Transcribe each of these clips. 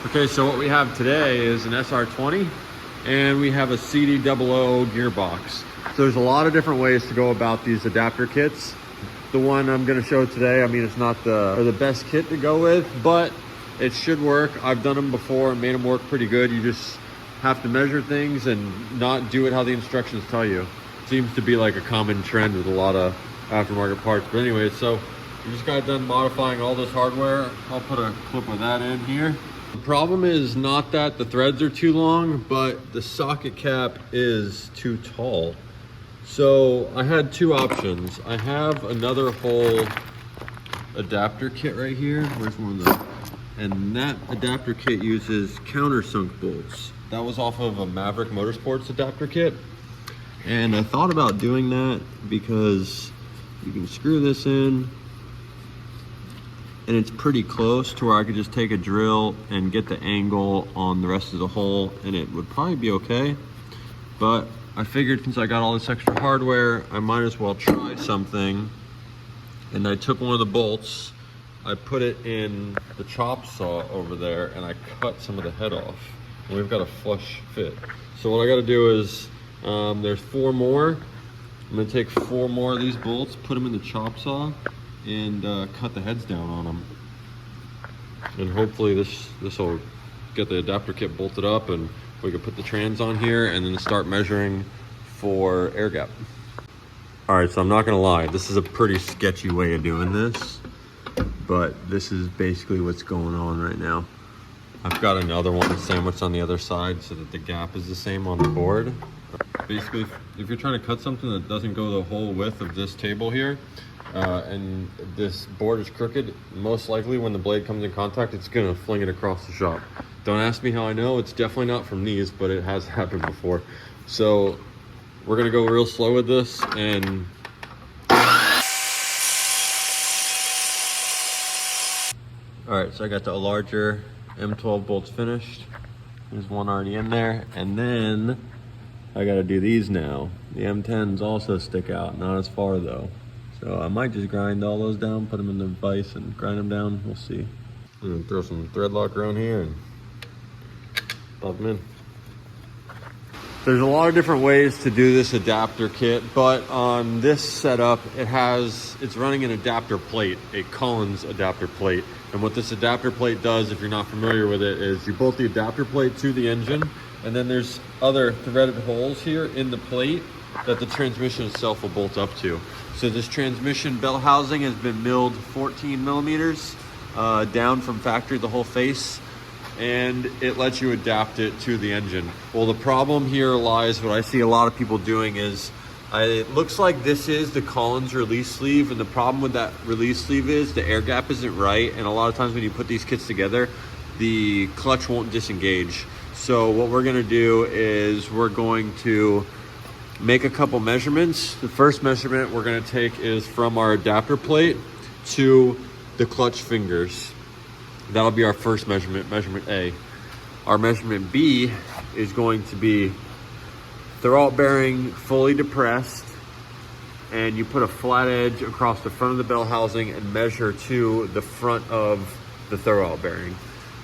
Okay, so what we have today is an SR20 and we have a CD009 gearbox. So there's a lot of different ways to go about these adapter kits. The one I'm gonna show today, I mean, it's not the best kit to go with, but it should work. I've done them before and made them work pretty good. You just have to measure things and not do it how the instructions tell you. Seems to be like a common trend with a lot of aftermarket parts. But anyway, so we just got done modifying all this hardware. I'll put a clip of that in here. The problem is not that the threads are too long, but the socket cap is too tall. So I had two options. I have another whole adapter kit right here. Where's one of them? And that adapter kit uses countersunk bolts. That was off of a Maverick Motorsports adapter kit. And I thought about doing that because you can screw this in and it's pretty close to where I could just take a drill and get the angle on the rest of the hole and it would probably be okay. But I figured since I got all this extra hardware, I might as well try something. And I took one of the bolts, I put it in the chop saw over there and I cut some of the head off. And we've got a flush fit. So what I gotta do is, there's 4 more. I'm gonna take 4 more of these bolts, put them in the chop saw, and cut the heads down on them. And hopefully this will get the adapter kit bolted up and we can put the trans on here and then start measuring for air gap. All right, so I'm not gonna lie, this is a pretty sketchy way of doing this, but this is basically what's going on right now. I've got another one sandwiched on the other side so that the gap is the same on the board. Basically, if you're trying to cut something that doesn't go the whole width of this table here, and this board is crooked, most likely when the blade comes in contact, it's gonna fling it across the shop. Don't ask me how I know, it's definitely not from these, but it has happened before. So we're gonna go real slow with this and all right, so I got the larger M12 bolts finished. There's one already in there, and then I gotta do these now. The M10s also stick out, not as far though. So I might just grind all those down, put them in the vise and grind them down, we'll see. I'm gonna throw some thread lock around here and pop them in. There's a lot of different ways to do this adapter kit, but on this setup, it's running an adapter plate, a Collins adapter plate. And what this adapter plate does, if you're not familiar with it, is you bolt the adapter plate to the engine, and then there's other threaded holes here in the plate that the transmission itself will bolt up to. So this transmission bell housing has been milled 14 millimeters down from factory, the whole face, and it lets you adapt it to the engine. Well, the problem here lies, what I see a lot of people doing is, it looks like this is the Collins release sleeve, and the problem with that release sleeve is the air gap isn't right, and a lot of times when you put these kits together, the clutch won't disengage. So what we're gonna do is we're going to make a couple measurements. The first measurement we're gonna take is from our adapter plate to the clutch fingers. That'll be our first measurement, measurement A. Our measurement B is going to be throwout bearing fully depressed, and you put a flat edge across the front of the bell housing and measure to the front of the throwout bearing.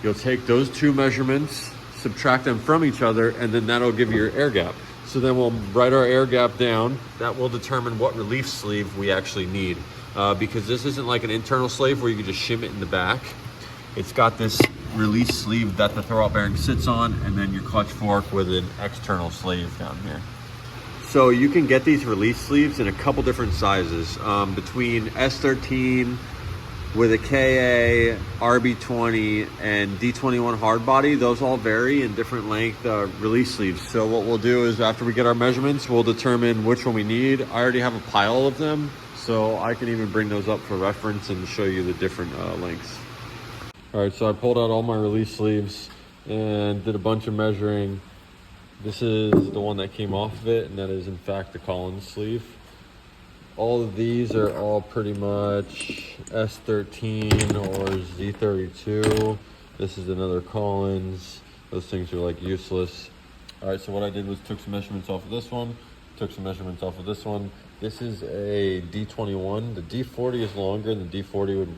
You'll take those two measurements, subtract them from each other, and then that'll give you your air gap. So then we'll write our air gap down. That will determine what relief sleeve we actually need. Because this isn't like an internal sleeve where you can just shim it in the back. It's got this release sleeve that the throwout bearing sits on, and then your clutch fork with an external sleeve down here. So you can get these release sleeves in a couple different sizes, between S13 with a KA, RB20, and D21 hard body. Those all vary in different length release sleeves. So what we'll do is after we get our measurements, we'll determine which one we need. I already have a pile of them, so I can even bring those up for reference and show you the different lengths. All right, so I pulled out all my release sleeves and did a bunch of measuring. This is the one that came off of it, and that is in fact the Collins sleeve. All of these are all pretty much S13 or Z32. This is another Collins. Those things are like useless. All right, so what I did was took some measurements off of this one, took some measurements off of this one. This is a D21. The D40 is longer, and the D40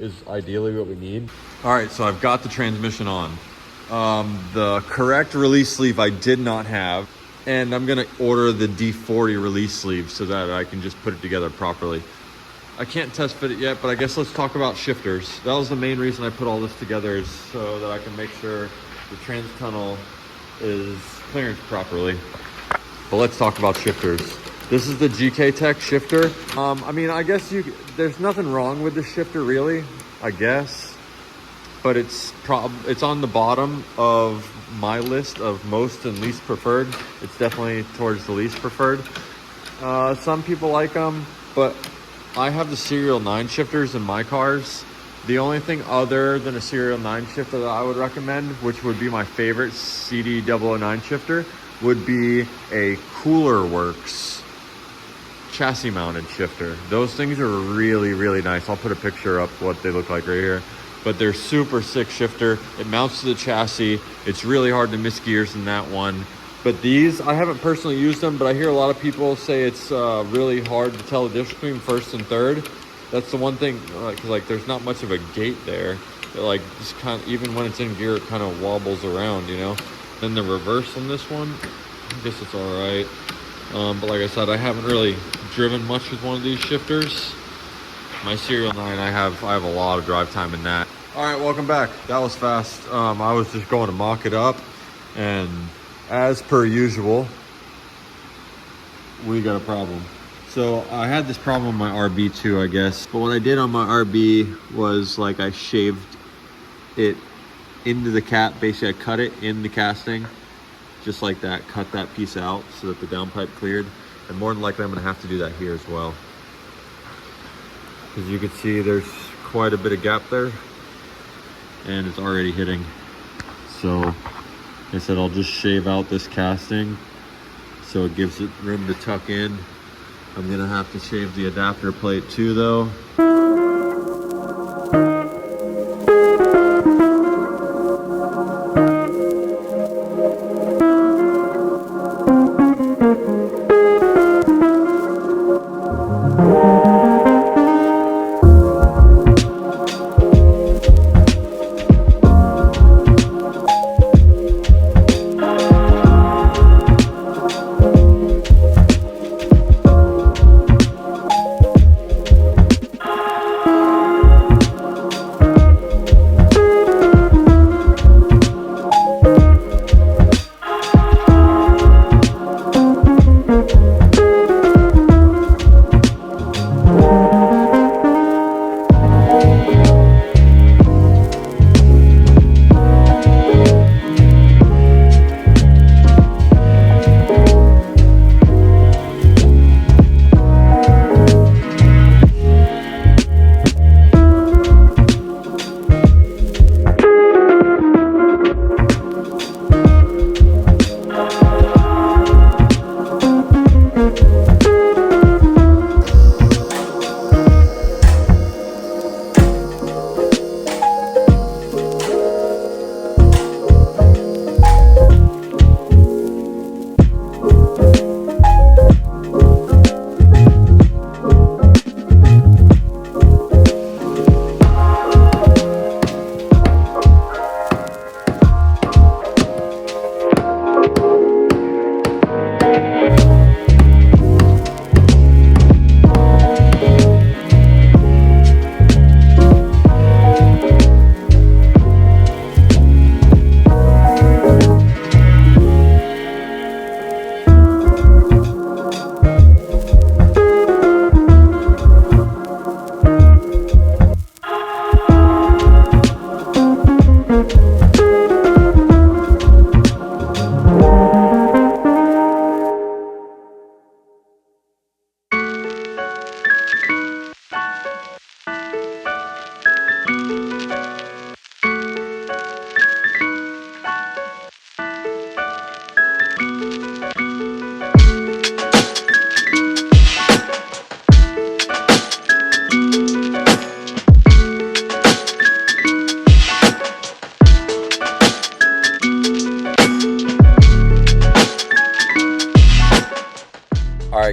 is ideally what we need. All right, so I've got the transmission on. The correct release sleeve I did not have, and I'm gonna order the D40 release sleeve so that I can just put it together properly. I can't test fit it yet, but I guess let's talk about shifters. That was the main reason I put all this together, is so that I can make sure the trans tunnel is clearance properly. But let's talk about shifters. This is the GK Tech shifter. I mean, I guess there's nothing wrong with the shifter really, I guess. But it's on the bottom of my list of most and least preferred. It's definitely towards the least preferred. Some people like them, but I have the Serial 9 shifters in my cars. The only thing other than a Serial 9 shifter that I would recommend, which would be my favorite CD009 shifter, would be a Cooler Works chassis mounted shifter. Those things are really, really nice. I'll put a picture up what they look like right here. But they're super sick shifter. It mounts to the chassis. It's really hard to miss gears in that one. But these, I haven't personally used them, but I hear a lot of people say it's really hard to tell the difference between first and third. That's the one thing, like there's not much of a gate there. Like just kind of, even when it's in gear, it kind of wobbles around, you know. Then the reverse on this one, I guess it's all right. But like I said, I haven't really driven much with one of these shifters. My Serial 9, I have a lot of drive time in that. All right, welcome back. That was fast. I was just going to mock it up, and as per usual, we got a problem. So I had this problem on my RB too, I guess. But what I did on my RB was like I shaved it into the cap. Basically, I cut it in the casting, just like that. Cut that piece out so that the downpipe cleared. And more than likely, I'm gonna have to do that here as well. As you can see, there's quite a bit of gap there, and it's already hitting. So, like I said, I'll just shave out this casting so it gives it room to tuck in. I'm gonna have to shave the adapter plate too though.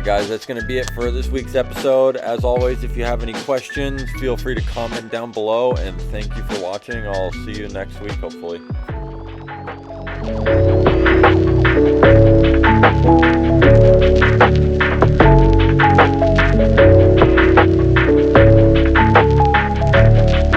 right, guys, that's going to be it for this week's episode. As always, if you have any questions, feel free to comment down below, and thank you for watching. I'll see you next week, hopefully.